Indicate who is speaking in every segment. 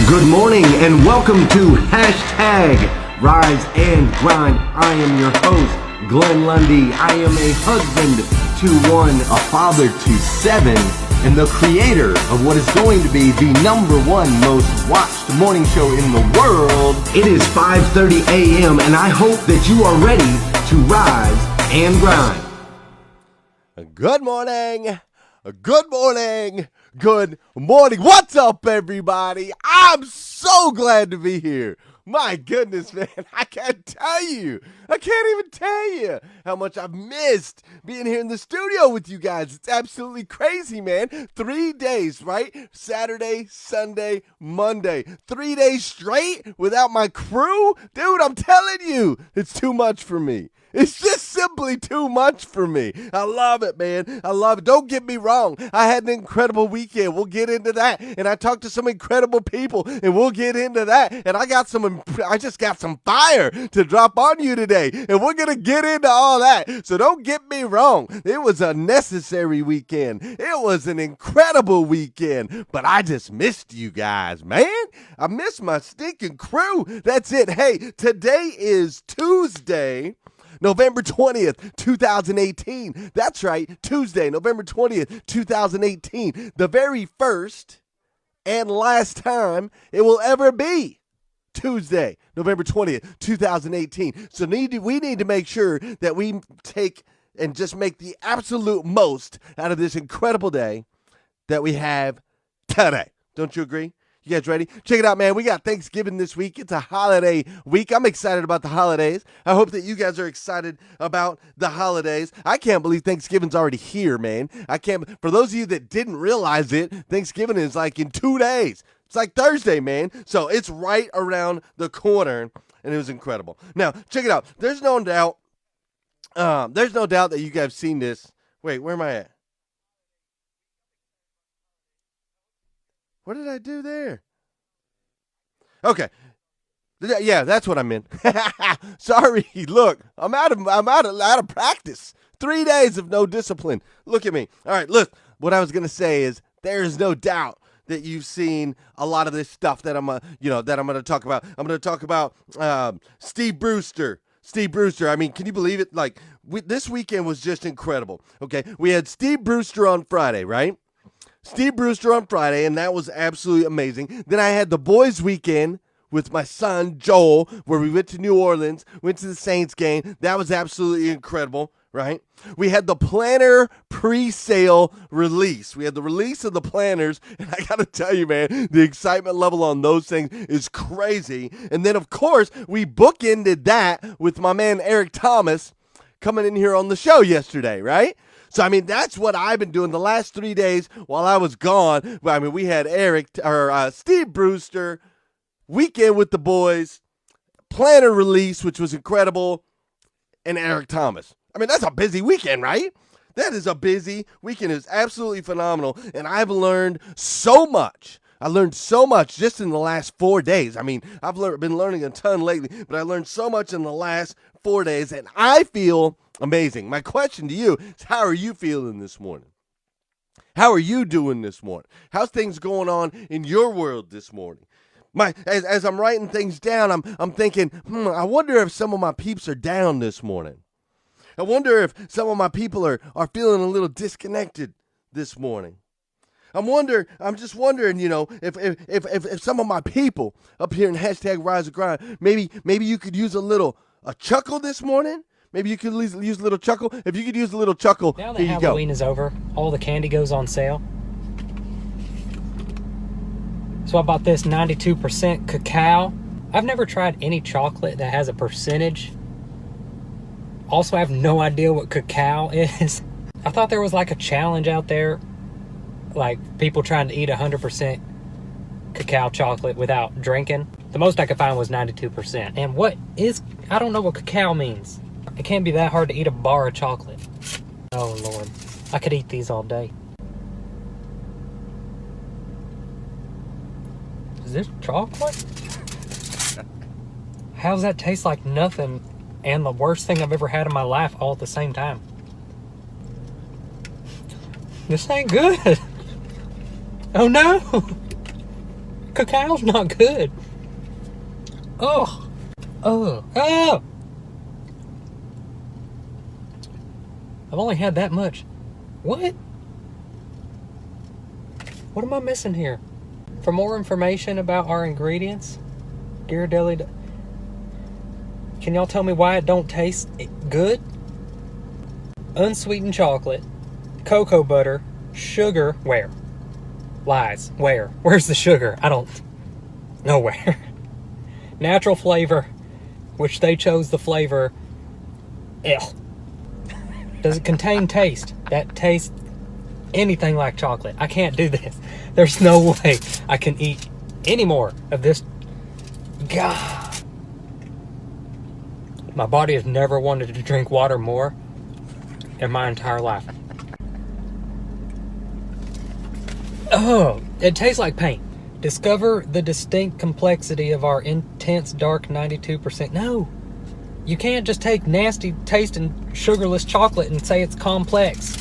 Speaker 1: Good morning and welcome to Hashtag Rise and Grind. I am your host, Glenn Lundy. I am a husband to one, a father to seven, and the creator of what is going to be the #1 most watched morning show in the world. It is 5:30 a.m. and I hope that you are ready to rise and grind.
Speaker 2: Good morning. Good morning. Good morning. What's up, everybody? I'm so glad to be here. My goodness, man. I can't even tell you how much I've missed being here in the studio with you guys. It's absolutely crazy, man. 3 days, right? Saturday, Sunday, Monday. 3 days straight without my crew? Dude, I'm telling you, it's too much for me. It's just simply too much for me. I love it, man. I love it. Don't get me wrong. I had an incredible weekend. We'll get into that. And I talked to some incredible people, and we'll get into that. And I just got some fire to drop on you today. And we're going to get into all that. So don't get me wrong. It was a necessary weekend. It was an incredible weekend. But I just missed you guys, man. I missed my stinking crew. That's it. Hey, today is Tuesday, November 20th, 2018. That's right, Tuesday, November 20th, 2018. The very first and last time it will ever be Tuesday, November 20th, 2018. So we need to make sure that we take and just make the absolute most out of this incredible day that we have today. Don't you agree? You guys ready? Check it out, man. We got Thanksgiving this week. It's a holiday week. I'm excited about the holidays. I hope that you guys are excited about the holidays. I can't believe Thanksgiving's already here, man. For those of you that didn't realize it, Thanksgiving is like in 2 days. It's like Thursday, man. So it's right around the corner, and it was incredible. Now, check it out. There's no doubt that you guys have seen this. Wait, where am I at? What did I do there? Okay. Yeah, that's what I meant. Sorry. Look, I'm out of practice. 3 days of no discipline. Look at me. All right, look. What I was going to say is there is no doubt that you've seen a lot of this stuff that I'm going to talk about. I'm going to talk about Steve Brewster. I mean, can you believe it? Like, this weekend was just incredible. Okay, we had Steve Brewster on Friday, right? Steve Brewster on Friday, and that was absolutely amazing. Then I had the boys' weekend with my son, Joel, where we went to New Orleans, went to the Saints game. That was absolutely incredible, right? We had the planner pre-sale release. We had the release of the planners, and I got to tell you, man, the excitement level on those things is crazy. And then, of course, we bookended that with my man Eric Thomas coming in here on the show yesterday, right? So, I mean, that's what I've been doing the last 3 days while I was gone. I mean, we had Steve Brewster, weekend with the boys, planner release, which was incredible, and Eric Thomas. I mean, that's a busy weekend, right? That is a busy weekend. It was absolutely phenomenal, and I've learned so much. I learned so much just in the last 4 days. I mean, I've been learning a ton lately, but I learned so much in the last 4 days, and I feel amazing. My question to you is, how are you feeling this morning? How are you doing this morning? How's things going on in your world this morning? As I'm writing things down, I'm thinking, I wonder if some of my peeps are down this morning. I wonder if some of my people are feeling a little disconnected this morning. I'm just wondering, if some of my people up here in Hashtag Rise and Grind, maybe you could use a chuckle this morning. Maybe you could use a little chuckle. If you could use a little chuckle,
Speaker 3: now that
Speaker 2: here you go.
Speaker 3: Halloween is over, all the candy goes on sale. So I bought this 92% cacao. I've never tried any chocolate that has a percentage. Also, I have no idea what cacao is. I thought there was like a challenge out there, like people trying to eat 100% cacao chocolate without drinking. The most I could find was 92%. And I don't know what cacao means. It can't be that hard to eat a bar of chocolate. Oh, Lord. I could eat these all day. Is this chocolate? How does that taste like nothing and the worst thing I've ever had in my life all at the same time? This ain't good. Oh, no. Cacao's not good. Oh. Oh. Oh. I've only had that much. What? What am I missing here? For more information about our ingredients, Ghirardelli, can y'all tell me why it don't taste good? Unsweetened chocolate, cocoa butter, sugar, where? Lies, where? Where's the sugar? I don't, nowhere. Natural flavor, which they chose the flavor, ew. Does it contain taste? That tastes anything like chocolate. I can't do this. There's no way I can eat any more of this. God. My body has never wanted to drink water more in my entire life. Oh, it tastes like paint. Discover the distinct complexity of our intense dark 92%. No, you can't just take nasty tasting sugarless chocolate and say it's complex.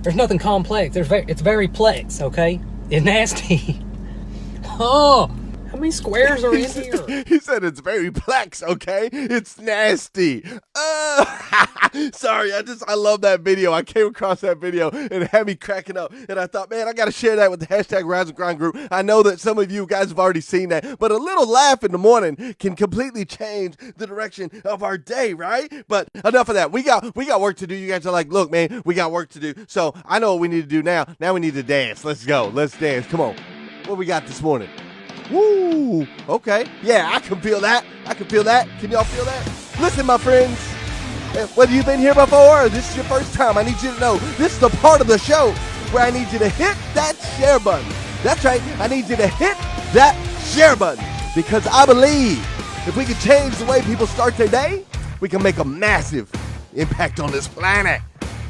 Speaker 3: There's nothing complex. It's very plex, okay? It's nasty. Oh, how many squares are in here?
Speaker 2: He said it's very plex, okay? It's nasty. Sorry, I love that video. I came across that video and it had me cracking up. And I thought, man, I got to share that with the hashtag Rise and Grind group. I know that some of you guys have already seen that, but a little laugh in the morning can completely change the direction of our day, right? But enough of that. We got work to do. You guys are like, look, man, we got work to do. So I know what we need to do now. Now we need to dance. Let's go. Let's dance. Come on. What we got this morning? Woo! Okay. Yeah, I can feel that. I can feel that. Can y'all feel that? Listen, my friends. Whether you've been here before or this is your first time, I need you to know this is the part of the show where I need you to hit that share button. That's right. I need you to hit that share button because I believe if we can change the way people start their day, we can make a massive impact on this planet.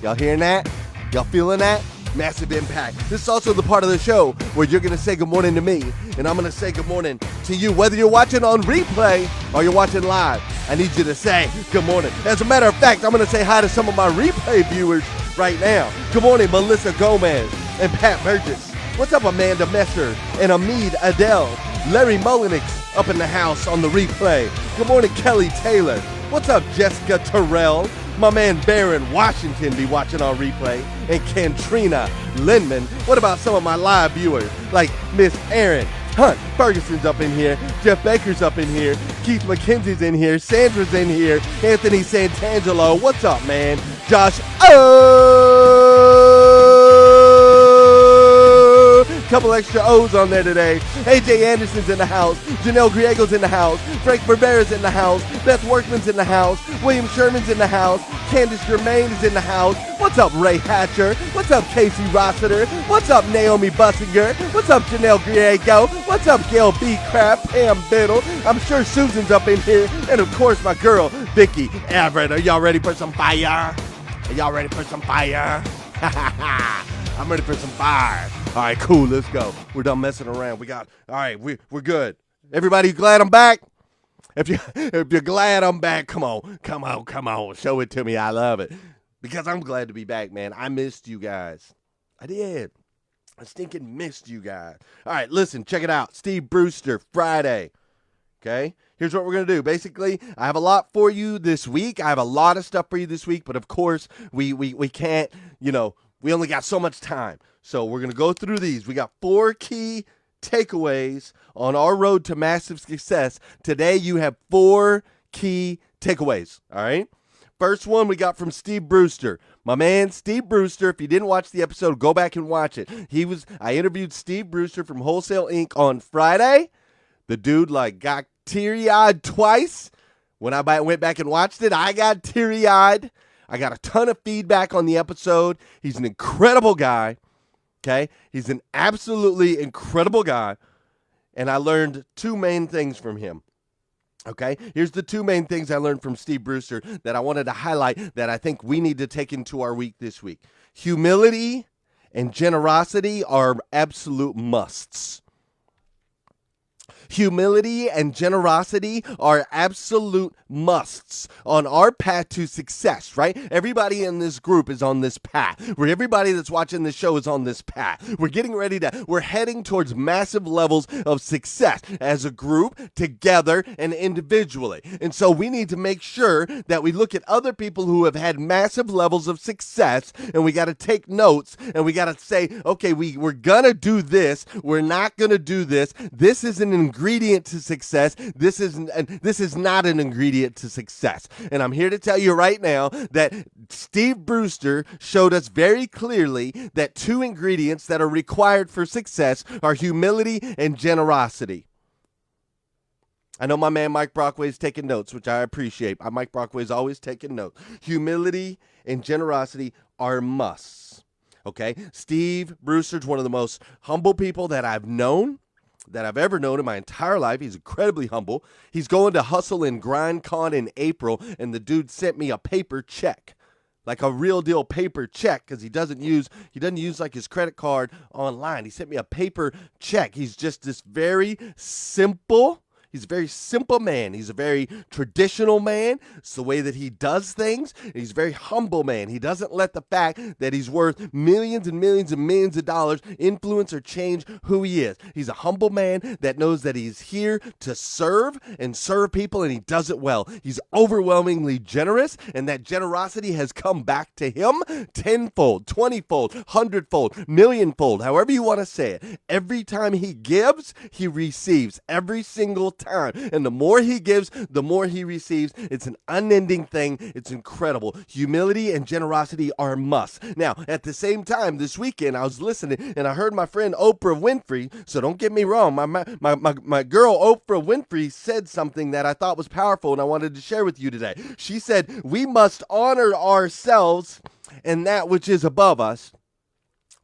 Speaker 2: Y'all hearing that? Y'all feeling that? Massive impact. This is also the part of the show where you're going to say good morning to me, and I'm going to say good morning to you. Whether you're watching on replay or you're watching live, I need you to say good morning. As a matter of fact, I'm going to say hi to some of my replay viewers right now. Good morning, Melissa Gomez and Pat Burgess. What's up, Amanda Messer and Amid Adele? Larry Mullenix up in the house on the replay. Good morning, Kelly Taylor. What's up, Jessica Terrell? My man Baron Washington be watching on replay. And Kantrina Lindman. What about some of my live viewers like Miss Erin Hunt Ferguson's up in here, Jeff Baker's up in here, Keith McKenzie's in here, Sandra's in here, Anthony Santangelo. What's up, man? Josh couple extra O's on there today. AJ Anderson's in the house. Janelle Griego's in the house. Frank Barbera's in the house. Beth Workman's in the house. William Sherman's in the house. Candace Germain is in the house. What's up, Ray Hatcher? What's up, Casey Rossiter? What's up, Naomi Bussinger? What's up, Janelle Griego? What's up, Gail B. Craft? Pam Biddle? I'm sure Susan's up in here. And of course, my girl, Vicky Everett. Are y'all ready for some fire? Are y'all ready for some fire? I'm ready for some fire. All right, cool. Let's go. We're done messing around. We're good. Everybody glad I'm back? If you're glad I'm back, come on. Show it to me. I love it. Because I'm glad to be back, man. I missed you guys. I did. I stinking missed you guys. All right, listen, check it out. Steve Brewster, Friday. Okay? Here's what we're going to do. Basically, I have a lot for you this week. I have a lot of stuff for you this week, but of course, we can't, we only got so much time. So we're going to go through these. We got 4 key takeaways on our road to massive success. Today, you have 4 key takeaways. All right? First one we got from Steve Brewster. My man, Steve Brewster. If you didn't watch the episode, go back and watch it. I interviewed Steve Brewster from Wholesale Inc. on Friday. The dude got teary-eyed twice. When I went back and watched it, I got teary-eyed. I got a ton of feedback on the episode. He's an incredible guy. Okay? He's an absolutely incredible guy. And I learned 2 main things from him. Okay? Here's the 2 main things I learned from Steve Brewster that I wanted to highlight that I think we need to take into our week this week. Humility and generosity are absolute musts. Humility and generosity are absolute musts on our path to success, right? Everybody in this group is on this path. Where everybody that's watching this show is on this path. We're heading towards massive levels of success as a group, together, and individually. And so we need to make sure that we look at other people who have had massive levels of success, and we got to take notes, and we got to say, okay, we're gonna do this. We're not gonna do this. This is an ingredient to success. This is not an ingredient to success. And I'm here to tell you right now that Steve Brewster showed us very clearly that two ingredients that are required for success are humility and generosity. I know my man Mike Brockway is taking notes, which I appreciate. Mike Brockway is always taking notes. Humility and generosity are musts. Okay? Steve Brewster's one of the most humble people that I've ever known in my entire life. He's incredibly humble. He's going to Hustle and Grind Con in April, and the dude sent me a paper check. Like a real deal paper check, because he doesn't use like his credit card online. He sent me a paper check. He's just this very simple man. He's a very traditional man. It's the way that he does things. He's a very humble man. He doesn't let the fact that he's worth millions and millions and millions of dollars influence or change who he is. He's a humble man that knows that he's here to serve and serve people, and he does it well. He's overwhelmingly generous, and that generosity has come back to him tenfold, 20-fold, 100-fold, millionfold, however you want to say it. Every time he gives, he receives every single time. And the more he gives, the more he receives. It's an unending thing. It's incredible. Humility and generosity are musts. Now, at the same time, this weekend, I was listening, and I heard my friend Oprah Winfrey, so don't get me wrong, my girl Oprah Winfrey said something that I thought was powerful, and I wanted to share with you today. She said, we must honor ourselves and that which is above us.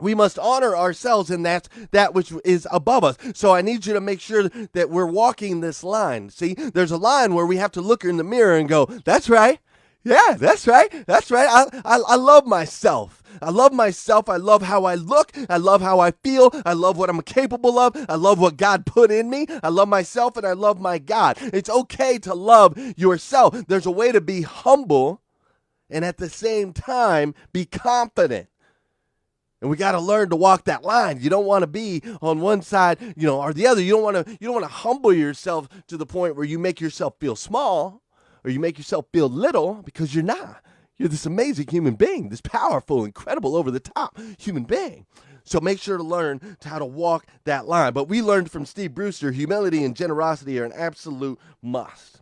Speaker 2: We must honor ourselves, and that's that which is above us. So I need you to make sure that we're walking this line. See, there's a line where we have to look in the mirror and go, that's right. Yeah, that's right. That's right. I love myself. I love myself. I love how I look. I love how I feel. I love what I'm capable of. I love what God put in me. I love myself, and I love my God. It's okay to love yourself. There's a way to be humble and at the same time be confident. And we got to learn to walk that line. You don't want to be on one side, or the other. You don't want to humble yourself to the point where you make yourself feel small or you make yourself feel little, because you're not. You're this amazing human being, this powerful, incredible, over-the-top human being. So make sure to learn how to walk that line. But we learned from Steve Brewster, humility and generosity are an absolute must.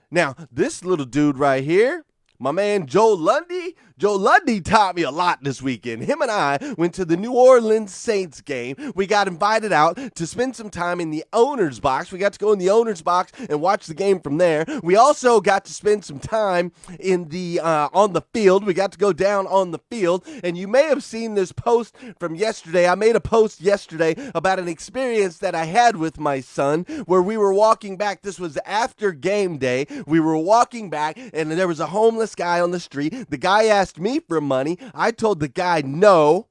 Speaker 2: Now, this little dude right here, my man Joe Lundy taught me a lot this weekend. Him and I went to the New Orleans Saints game. We got invited out to spend some time in the owner's box. We got to go in the owner's box and watch the game from there. We also got to spend some time in the on the field. We got to go down on the field. And you may have seen this post from yesterday. I made a post yesterday about an experience that I had with my son where we were walking back. This was after game day. We were walking back, and there was a homeless guy on the street. The guy asked me for money. I told the guy no.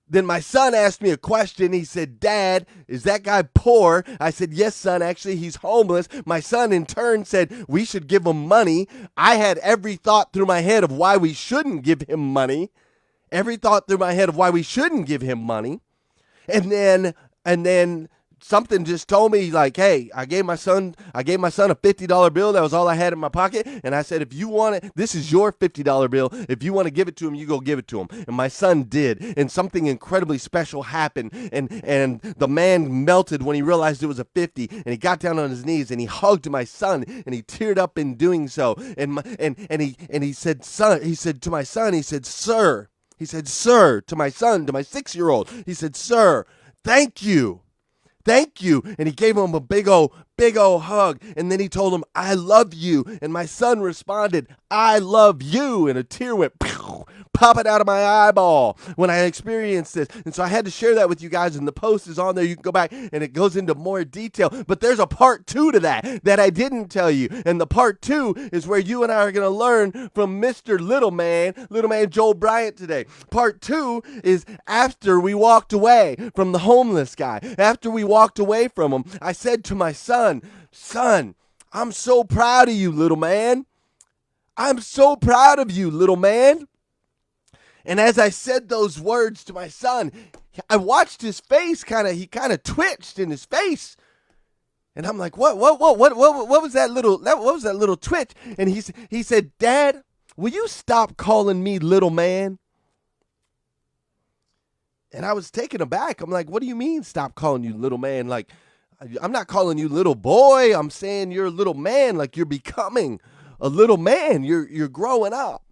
Speaker 2: Then my son asked me a question. He said, Dad, is that guy poor? I said, yes, son, actually, he's homeless. My son in turn said, we should give him money. I had every thought through my head of why we shouldn't give him money. Every thought through my head of why we shouldn't give him money. And then something just told me, like, hey, I gave my son a $50 bill. That was all I had in my pocket. And I said, if you want it, this is your $50 bill. If you want to give it to him, you go give it to him. And my son did. And something incredibly special happened. And the man melted when he realized it was a 50. And he got down on his knees and he hugged my son. And he teared up in doing so. And he said, son, he said to my son, he said, sir. He said, sir, to my son, to my 6-year-old. He said, sir, thank you. Thank you. And he gave him a big old hug. And then he told him, I love you. And my son responded, I love you. And a tear went, pew, popping out of my eyeball when I experienced this. And so I had to share that with you guys, and the post is on there. You can go back and it goes into more detail. But there's a part 2 to that I didn't tell you. And the part 2 is where you and I are going to learn from Mr. Little Man Joel Bryant today. Part 2 is after we walked away from the homeless guy. After we walked away from him, I said to my son, I'm so proud of you, little man. I'm so proud of you, little man. And as I said those words to my son, I watched his face he kind of twitched in his face. And I'm like, what was that little twitch? And he said, Dad, will you stop calling me little man? And I was taken aback. I'm like, what do you mean stop calling you little man? Like, I'm not calling you little boy. I'm saying you're a little man, like you're becoming a little man. You're growing up.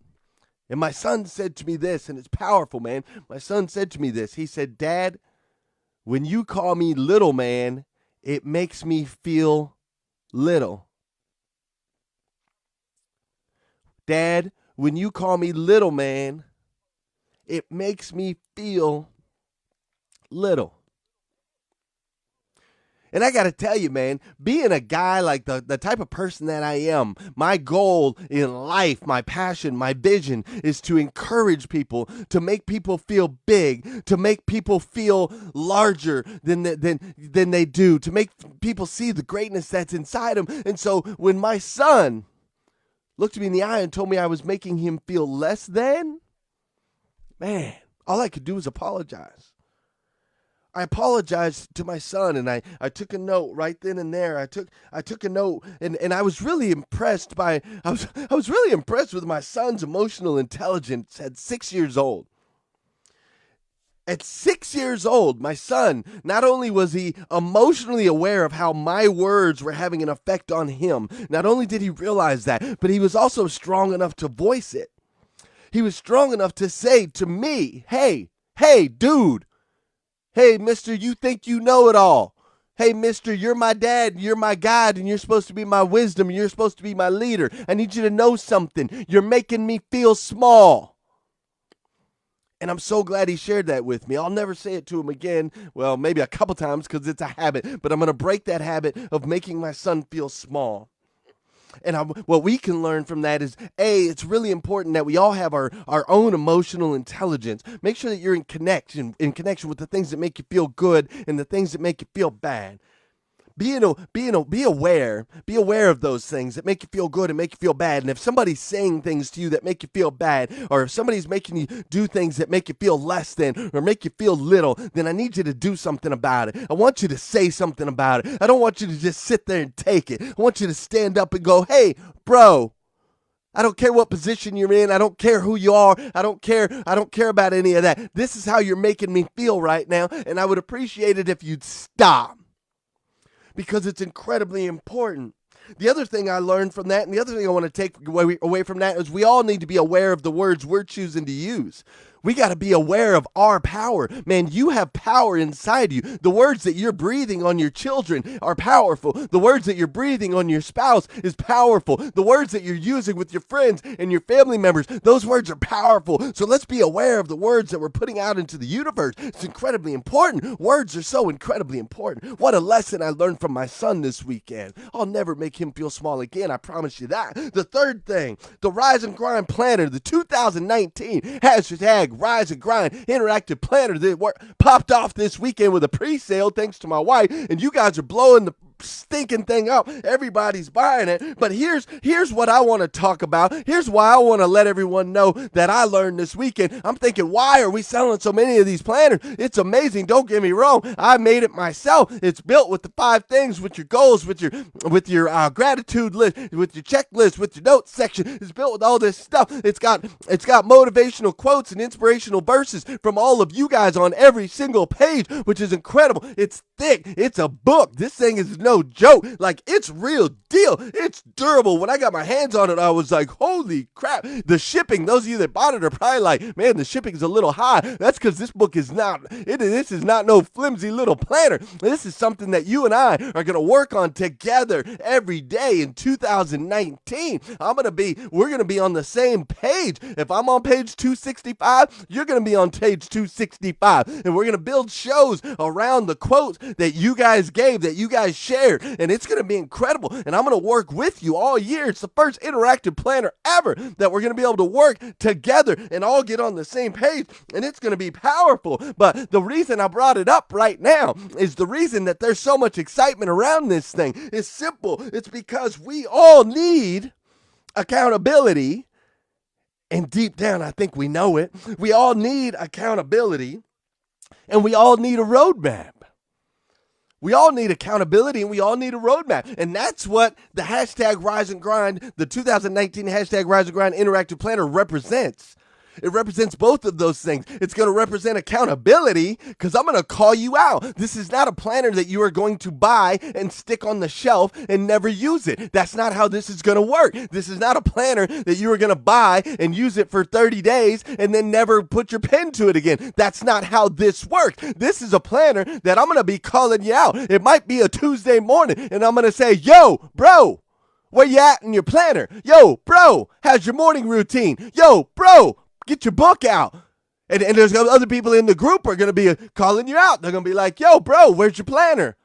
Speaker 2: And my son said to me this, and it's powerful, man. My son said to me this. He said, Dad, when you call me little man, it makes me feel little. Dad, when you call me little man, it makes me feel little. And I got to tell you, man, being a guy like the type of person that I am, my goal in life, my passion, my vision is to encourage people, to make people feel big, to make people feel larger than they do, to make people see the greatness that's inside them. And so when my son looked me in the eye and told me I was making him feel less than, man, all I could do was apologize. I apologized to my son, and I took a note right then and there. I took a note, and I was really impressed I was really impressed with my son's emotional intelligence at 6 years old. At 6 years old, my son, not only was he emotionally aware of how my words were having an effect on him, not only did he realize that, but he was also strong enough to voice it. He was strong enough to say to me, hey, dude. Hey, mister, you think you know it all. Hey, mister, you're my dad, you're my God, and you're supposed to be my wisdom, and you're supposed to be my leader. I need you to know something. You're making me feel small. And I'm so glad he shared that with me. I'll never say it to him again. Well, maybe a couple times because it's a habit, but I'm going to break that habit of making my son feel small. And what we can learn from that is, it's really important that we all have our own emotional intelligence. Make sure that you're in connection with the things that make you feel good and the things that make you feel bad. Be aware of those things that make you feel good and make you feel bad. And if somebody's saying things to you that make you feel bad, or if somebody's making you do things that make you feel less than or make you feel little, then I need you to do something about it. I want you to say something about it. I don't want you to just sit there and take it. I want you to stand up and go, hey, bro, I don't care what position you're in. I don't care who you are. I don't care about any of that. This is how you're making me feel right now, and I would appreciate it if you'd stop. Because it's incredibly important. The other thing I learned from that, and the other thing I want to take away from that, is we all need to be aware of the words we're choosing to use. We got to be aware of our power. Man, you have power inside you. The words that you're breathing on your children are powerful. The words that you're breathing on your spouse is powerful. The words that you're using with your friends and your family members, those words are powerful. So let's be aware of the words that we're putting out into the universe. It's incredibly important. Words are so incredibly important. What a lesson I learned from my son this weekend. I'll never make him feel small again. I promise you that. The third thing, the Rise and Grind Planner, the 2019 hashtag Rise and Grind interactive planner that popped off this weekend with a pre-sale thanks to my wife, and you guys are blowing the stinking thing up. Everybody's buying it. But here's what I want to talk about. Here's why I want to let everyone know that I learned this weekend. I'm thinking, why are we selling so many of these planners? It's amazing. Don't get me wrong. I made it myself. It's built with the 5 things, with your goals, with your gratitude list, with your checklist, with your notes section. It's built with all this stuff. It's got motivational quotes and inspirational verses from all of you guys on every single page, which is incredible. It's thick. It's a book. This thing is no no joke. Like, it's real deal. It's durable. When I got my hands on it, I was like, holy crap. The shipping, those of you that bought it are probably like, man, the shipping's a little high. That's because this book is this is not no flimsy little planner. This is something that you and I are going to work on together every day in 2019. We're going to be on the same page. If I'm on page 265, you're going to be on page 265. And we're going to build shows around the quotes that you guys gave, that you guys shared. And it's going to be incredible. And I'm going to work with you all year. It's the first interactive planner ever that we're going to be able to work together and all get on the same page. And it's going to be powerful. But the reason I brought it up right now is the reason that there's so much excitement around this thing is simple. It's because we all need accountability. And deep down, I think we know it. We all need accountability, and we all need a roadmap. We all need accountability, and we all need a roadmap. And that's what the hashtag Rise and Grind, the 2019 hashtag Rise and Grind Interactive Planner represents. It represents both of those things. It's going to represent accountability because I'm going to call you out. This is not a planner that you are going to buy and stick on the shelf and never use it. That's not how this is going to work. This is not a planner that you are going to buy and use it for 30 days and then never put your pen to it again. That's not how this works. This is a planner that I'm going to be calling you out. It might be a Tuesday morning and I'm going to say, yo, bro, where you at in your planner? Yo, bro, how's your morning routine? Yo, bro, get your book out. And there's other people in the group are going to be calling you out. They're going to be like, yo, bro, where's your planner?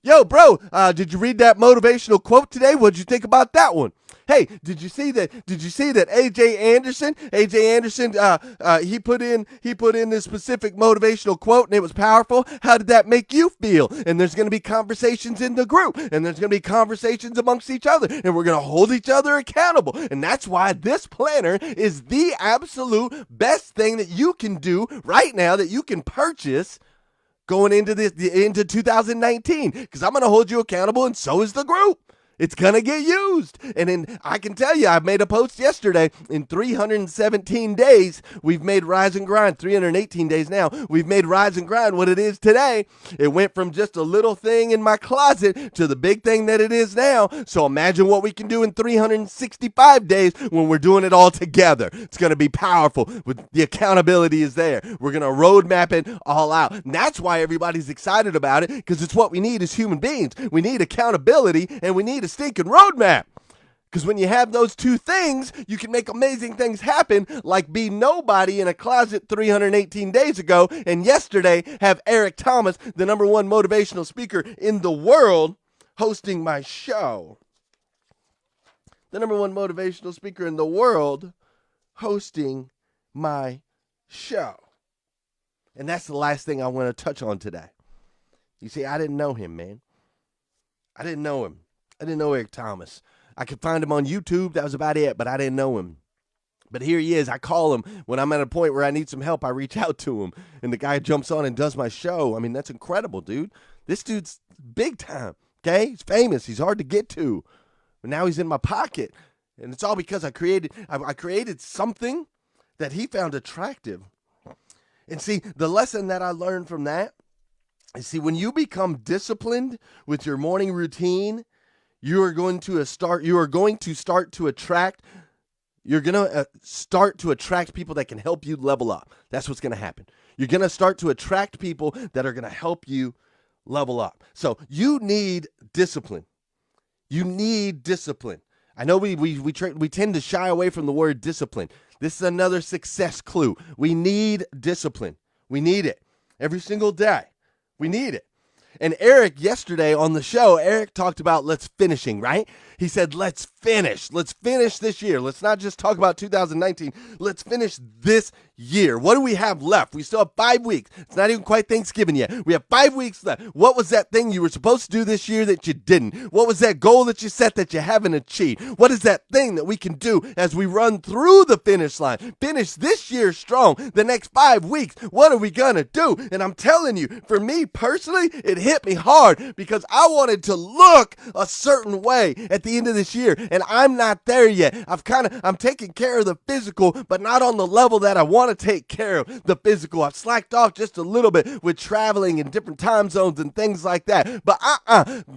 Speaker 2: Yo, bro, did you read that motivational quote today? What'd you think about that one? Hey, did you see that AJ Anderson, he put in this specific motivational quote and it was powerful? How did that make you feel? And there's going to be conversations in the group and there's going to be conversations amongst each other and we're going to hold each other accountable. And that's why this planner is the absolute best thing that you can do right now, that you can purchase going into 2019, because I'm going to hold you accountable and so is the group. It's going to get used. And I can tell you, I made a post yesterday. In 317 days, we've made Rise and Grind. 318 days now, we've made Rise and Grind what it is today. It went from just a little thing in my closet to the big thing that it is now. So imagine what we can do in 365 days when we're doing it all together. It's going to be powerful. The accountability is there. We're going to roadmap it all out. And that's why everybody's excited about it, because it's what we need as human beings. We need accountability and we need a stinking roadmap. Because when you have those two things, you can make amazing things happen, like be nobody in a closet 318 days ago, and yesterday have Eric Thomas, the #1 motivational speaker in the world, hosting my show. The #1 motivational speaker in the world hosting my show. And that's the last thing I want to touch on today. You see, I didn't know him, man. I didn't know him. I didn't know Eric Thomas. I could find him on YouTube. That was about it, but I didn't know him. But here he is. I call him when I'm at a point where I need some help. I reach out to him, and the guy jumps on and does my show. I mean, that's incredible, dude. This dude's big time, okay? He's famous. He's hard to get to. But now he's in my pocket, and it's all because I created something that he found attractive. And see, the lesson that I learned from that is, see, when you become disciplined with your morning routine, you're going to start to attract people that can help you level up. That's what's going to happen. You're going to start to attract people that are going to help you level up. So you need discipline. You need discipline. I know we tend to shy away from the word discipline. This is another success clue. We need discipline. We need it every single day. We need it. And Eric, yesterday on the show, Eric talked about let's finishing, right? He said, let's finish. Let's finish this year. Let's not just talk about 2019. Let's finish this year. What do we have left? We still have 5 weeks. It's not even quite Thanksgiving yet. We have 5 weeks left. What was that thing you were supposed to do this year that you didn't? What was that goal that you set that you haven't achieved? What is that thing that we can do as we run through the finish line? Finish this year strong. The next 5 weeks, what are we going to do? And I'm telling you, for me personally, it hit me hard because I wanted to look a certain way at the end of this year, and I'm not there yet. I'm taking care of the physical, but not on the level that I wanted want to take care of the physical. I've slacked off just a little bit with traveling in different time zones and things like that. But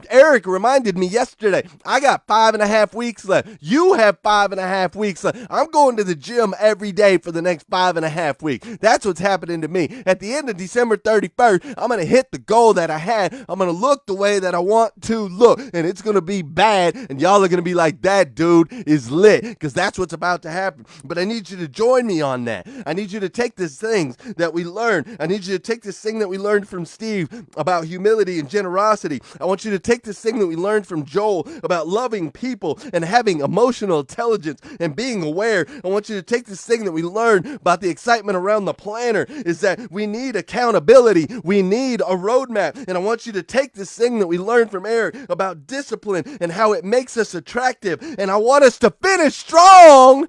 Speaker 2: Eric reminded me yesterday, I got 5.5 weeks left. You have 5.5 weeks left. I'm going to the gym every day for the next 5.5 weeks. That's what's happening to me. At the end of December 31st, I'm going to hit the goal that I had. I'm going to look the way that I want to look, and it's going to be bad, and y'all are going to be like, that dude is lit, because that's what's about to happen. But I need you to join me on that. I need you to take these things that we learned. I need you to take this thing that we learned from Steve about humility and generosity. I want you to take this thing that we learned from Joel about loving people and having emotional intelligence and being aware. I want you to take this thing that we learned about the excitement around the planner, is that we need accountability. We need a roadmap. And I want you to take this thing that we learned from Eric about discipline and how it makes us attractive. And I want us to finish strong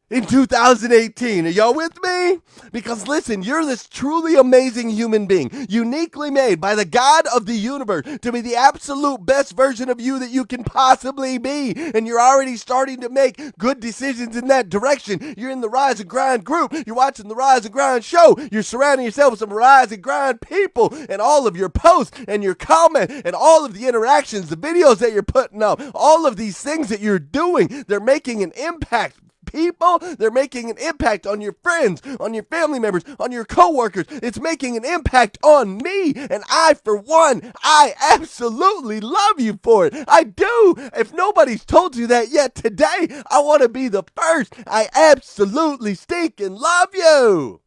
Speaker 2: in 2018. Are y'all with me? Because listen, you're this truly amazing human being, uniquely made by the God of the universe to be the absolute best version of you that you can possibly be. And you're already starting to make good decisions in that direction. You're in the Rise and Grind group. You're watching the Rise and Grind show. You're surrounding yourself with some Rise and Grind people, and all of your posts and your comments and all of the interactions, the videos that you're putting up, all of these things that you're doing, they're making an impact. People, they're making an impact on your friends, on your family members, on your coworkers. It's making an impact on me. And I, for one, I absolutely love you for it. I do. If nobody's told you that yet today, I want to be the first. I absolutely stinking love you.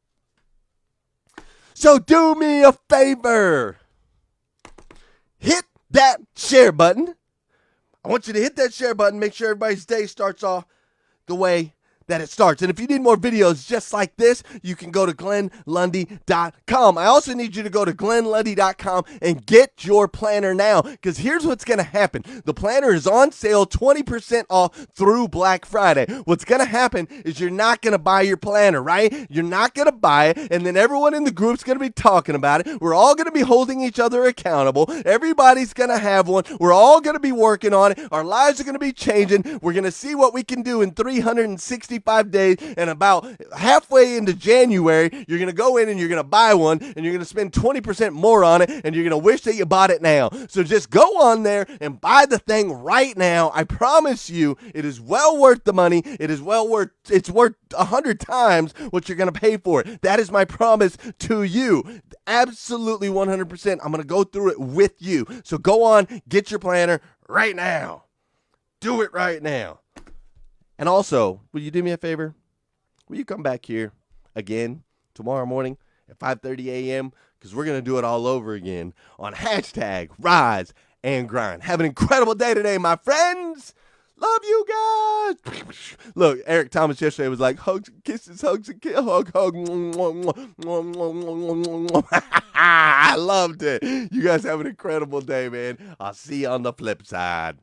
Speaker 2: So do me a favor. Hit that share button. I want you to hit that share button. Make sure everybody's day starts off the way that it starts. And if you need more videos just like this, you can go to GlennLundy.com. I also need you to go to GlennLundy.com and get your planner now, because here's what's going to happen. The planner is on sale 20% off through Black Friday. What's going to happen is you're not going to buy your planner, right? You're not going to buy it, and then everyone in the group's going to be talking about it. We're all going to be holding each other accountable. Everybody's going to have one. We're all going to be working on it. Our lives are going to be changing. We're going to see what we can do in 365 days, and about halfway into January, you're going to go in and you're going to buy one, and you're going to spend 20% more on it, and you're going to wish that you bought it now. So just go on there and buy the thing right now. I promise you, it is well worth the money. It's worth 100 times what you're going to pay for it. That is my promise to you. Absolutely 100%. I'm going to go through it with you. So go on, get your planner right now. Do it right now. And also, will you do me a favor? Will you come back here again tomorrow morning at 5:30 a.m.? Because we're going to do it all over again on hashtag Rise and Grind. Have an incredible day today, my friends. Love you guys. Look, Eric Thomas yesterday was like, hugs and kisses, hugs and kisses, hug. I loved it. You guys have an incredible day, man. I'll see you on the flip side.